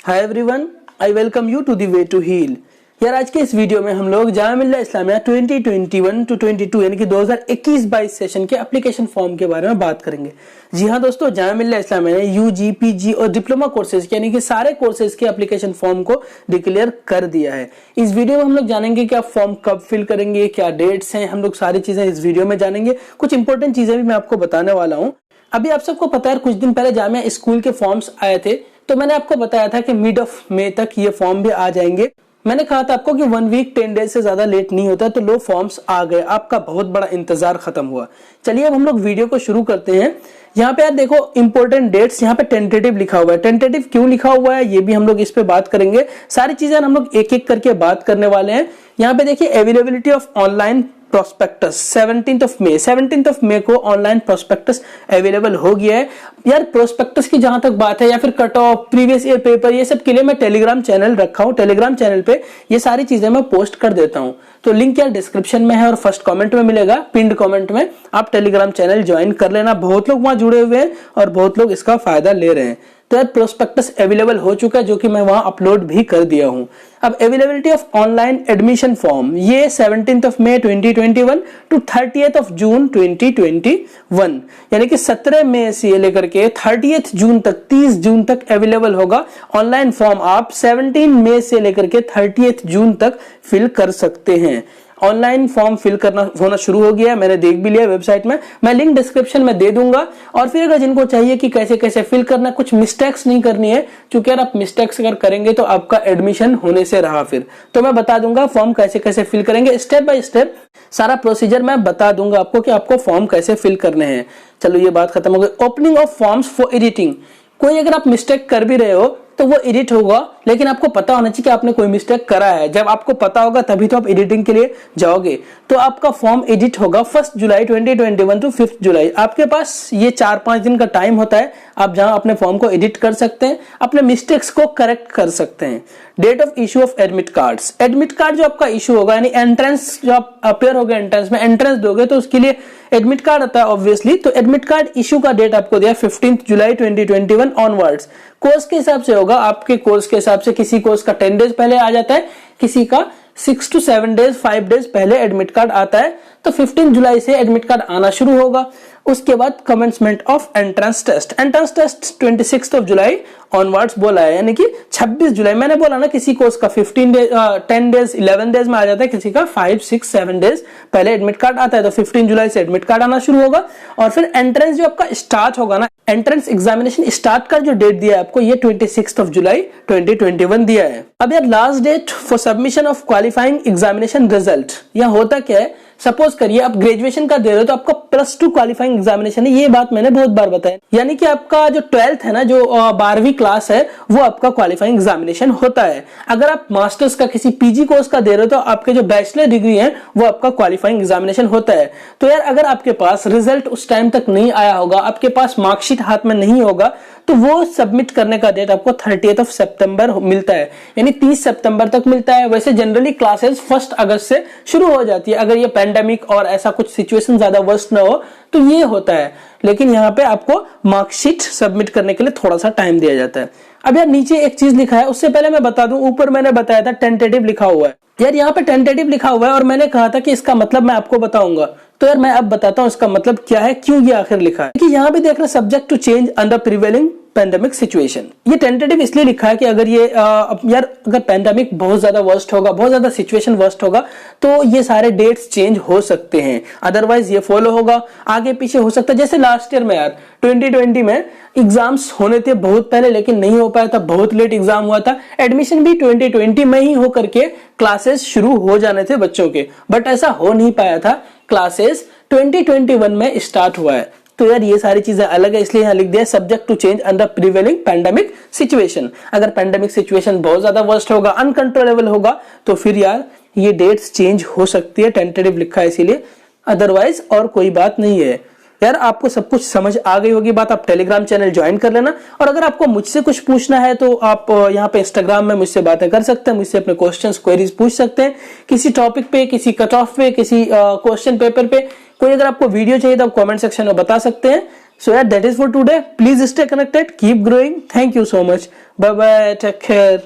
Hi everyone, I welcome you to the way to heal. यार आज के इस वीडियो में हम लोग जामिया मिल्लिया इस्लामिया 2021 टू 22 यानी कि 2021-22 सेशन के एप्लीकेशन फॉर्म के बारे में बात करेंगे। जी हाँ दोस्तों, जामिया मिल्लिया इस्लामिया ने यूजी, पीजी और डिप्लोमा कोर्सेज यानी कि सारे कोर्सेज के एप्लीकेशन फॉर्म को डिक्लेयर कर दिया है। इस वीडियो में हम लोग जानेंगे कि आप फॉर्म कब फिल करेंगे, क्या डेट्स हैं, हम लोग सारी चीजें इस वीडियो में जानेंगे। कुछ इंपॉर्टेंट चीजें भी मैं आपको बताने वाला हूँ। अभी आप सबको पता है, कुछ दिन पहले जामिया स्कूल के फॉर्म्स आए थे, तो मैंने आपको बताया था कि मिड ऑफ मई तक ये फॉर्म भी आ जाएंगे। मैंने कहा था आपको कि 1 वीक 10 डेज से ज्यादा लेट नहीं होता, तो लो फॉर्म्स आ गए, आपका बहुत बड़ा इंतजार खत्म हुआ। चलिए अब हम लोग वीडियो को शुरू करते हैं। यहाँ पे यार देखो इंपॉर्टेंट डेट्स, यहाँ पे टेंटेटिव लिखा हुआ है। टेंटेटिव क्यों लिखा हुआ है ये भी हम लोग इस पे बात करेंगे। सारी चीजें हम लोग एक एक करके बात करने वाले हैं। यहाँ पे देखिए availability of online prospectus 17th of May को ऑनलाइन प्रोस्पेक्टस अवेलेबल हो गया है। यार प्रोस्पेक्टस की जहां तक बात है या फिर cut off, previous year paper, ये सब के लिए मैं टेलीग्राम चैनल रखा हूं। टेलीग्राम चैनल पे ये सारी चीजें मैं पोस्ट कर देता हूं, तो लिंक यार डिस्क्रिप्शन में है और फर्स्ट कमेंट में मिलेगा, पिंड कमेंट में। आप टेलीग्राम चैनल ज्वाइन कर लेना। बहुत लोग वहां जुड़े हुए हैं और बहुत लोग इसका फायदा ले रहे हैं। तो यार प्रोस्पेक्टस अवेलेबल हो चुका है, जो कि मैं वहां अपलोड भी कर दिया हूं। अब availability of online admission form, ये 17th of May 2021 to 30th of June 2021 यानी कि 17 मई से लेकर के 30th जून तक, 30 जून तक अवेलेबल होगा ऑनलाइन फॉर्म। आप 17 मई से लेकर के 30th जून तक फिल कर सकते हैं। ऑनलाइन फॉर्म फिल करना होना शुरू हो गया है, मैंने देख भी लिया वेबसाइट में। मैं लिंक डिस्क्रिप्शन में दे दूंगा। और फिर अगर जिनको चाहिए कि कैसे कैसे फिल करना, कुछ मिस्टेक्स नहीं करनी है, क्योंकि अगर आप मिस्टेक्स अगर करेंगे तो आपका एडमिशन होने से रहा। फिर तो मैं बता दूंगा फॉर्म कैसे कैसे फिल करेंगे, स्टेप बाय स्टेप सारा प्रोसीजर मैं बता दूंगा आपको कि आपको फॉर्म कैसे फिल करने हैं। चलो ये बात खत्म हो गई। Opening of forms for editing, कोई अगर आप मिस्टेक कर भी रहे हो तो वो एडिट होगा, लेकिन आपको पता होना चाहिए कि आपने कोई मिस्टेक करा है। जब आपको पता होगा तभी तो आप एडिटिंग के लिए जाओगे। तो आपका फॉर्म एडिट होगा 1 जुलाई 2021 टू 5 जुलाई। आपके पास ये 4-5 दिन का टाइम होता है, आप जहां अपने फॉर्म को एडिट कर सकते हैं, अपने मिस्टेक्स को करेक्ट कर सकते हैं। Date of issue of admit cards, admit card जो आपका इशू होगा, यानी एंट्रेंस जो आप अपेयर हो गए, एंट्रेंस में एंट्रेंस दोगे तो उसके लिए एडमिट कार्ड आता है ऑब्वियसली। तो एडमिट कार्ड इशू का डेट आपको दिया 15 जुलाई 2021 ऑनवर्ड्स। कोर्स के हिसाब से होगा, आपके कोर्स के हिसाब से किसी कोर्स का 10 डेज पहले आ जाता है, किसी का 6 to 7 डेज 5 डेज पहले एडमिट कार्ड आता है। तो 15 जुलाई से एडमिट कार्ड आना शुरू होगा। उसके बाद commencement of entrance test, entrance test 26 of July onwards बोला है, यानी कि 26 जुलाई। मैंने बोला ना किसी कोर्स का 15 डेज 10 डेज 11 डेज में आ जाता है, किसी का 5 6 7 डेज पहले एडमिट कार्ड आता है। तो 15 जुलाई से एडमिट कार्ड आना शुरू होगा। और फिर एंट्रेंस जो आपका स्टार्ट होगा ना, एंट्रेंस एग्जामिनेशन स्टार्ट का जो डेट दिया है आपको, ये 26 ऑफ जुलाई 2021 दिया है। अब यार last date for submission of qualifying examination result, यह होता क्या है, सपोज करिए आप ग्रेजुएशन का दे रहे हो तो आपका +2 क्वालिफाइंग एग्जामिनेशन है। ये बात मैंने बहुत बार बताया, यानी कि आपका जो 12th है ना, जो 12वीं क्लास है, वो आपका क्वालिफाइंग एग्जामिनेशन होता है। अगर आप मास्टर्स का किसी पीजी कोर्स का दे रहे हो तो आपके जो बैचलर डिग्री है वो आपका क्वालिफाइंग एग्जामिनेशन होता है। तो यार अगर आपके पास रिजल्ट उस टाइम तक नहीं आया होगा, आपके पास मार्कशीट हाथ में नहीं होगा, तो वो सबमिट करने का डेट आपको 30th ऑफ सितंबर मिलता है, यानी 30 सितंबर तक मिलता है। वैसे जनरली क्लासेस 1 अगस्त से शुरू हो जाती है, अगर ये पैंडेमिक और ऐसा कुछ सिचुएशन ज्यादा वर्स्ट ना हो तो ये होता है। लेकिन यहाँ पे आपको मार्कशीट सबमिट करने के लिए थोड़ा सा टाइम दिया जाता है। अब यार नीचे एक चीज लिखा है, उससे पहले मैं बता दूं, ऊपर मैंने बताया था टेंटेटिव लिखा हुआ है। यार यहाँ पे टेंटेटिव लिखा हुआ है और मैंने कहा था कि इसका मतलब मैं आपको बताऊंगा। तो यार मैं अब बताता हूँ इसका मतलब क्या है, क्यों ये आखिर लिखा है। कि यहाँ पे देख रहे subject to change under prevailing pandemic situation. ये टेंटेटिव इसलिए लिखा है कि अगर ये यार अगर पैंडेमिक बहुत ज्यादा वर्स्ट होगा, बहुत ज्यादा सिचुएशन वर्स्ट होगा, तो ये सारे डेट्स चेंज हो सकते हैं। अदरवाइज ये फॉलो होगा, आगे पीछे हो सकता है। जैसे लास्ट ईयर में यार 2020 में एग्जाम्स होने थे बहुत पहले, लेकिन नहीं हो पाया था, बहुत लेट एग्जाम हुआ था। एडमिशन भी 2020 में ही हो करके क्लासेस शुरू हो जाने थे बच्चों के, बट ऐसा हो नहीं पाया था। क्लासेस 2021 में स्टार्ट हुआ है। तो यार ये सारी चीजें अलग है, इसलिए यहाँ लिख दिया subject to change under prevailing pandemic situation. अगर पैंडेमिक सिचुएशन बहुत ज्यादा वर्स्ट होगा, अनकंट्रोलेबल होगा, तो फिर यार ये डेट्स चेंज हो सकती है। टेंटेटिव लिखा है इसीलिए, अदरवाइज और कोई बात नहीं है। यार आपको सब कुछ समझ आ गई होगी बात। आप टेलीग्राम चैनल ज्वाइन कर लेना। और अगर आपको मुझसे कुछ पूछना है तो आप यहाँ पे इंस्टाग्राम में मुझसे बातें कर सकते हैं, मुझसे अपने क्वेश्चंस क्वेरीज पूछ सकते हैं, किसी टॉपिक पे, किसी कट ऑफ पे, किसी क्वेश्चन पेपर पे। कोई अगर आपको वीडियो चाहिए तो आप कमेंट सेक्शन में बता सकते हैं। So yeah, that is for today. Please stay connected, keep growing. Thank you so much. Bye bye, take care.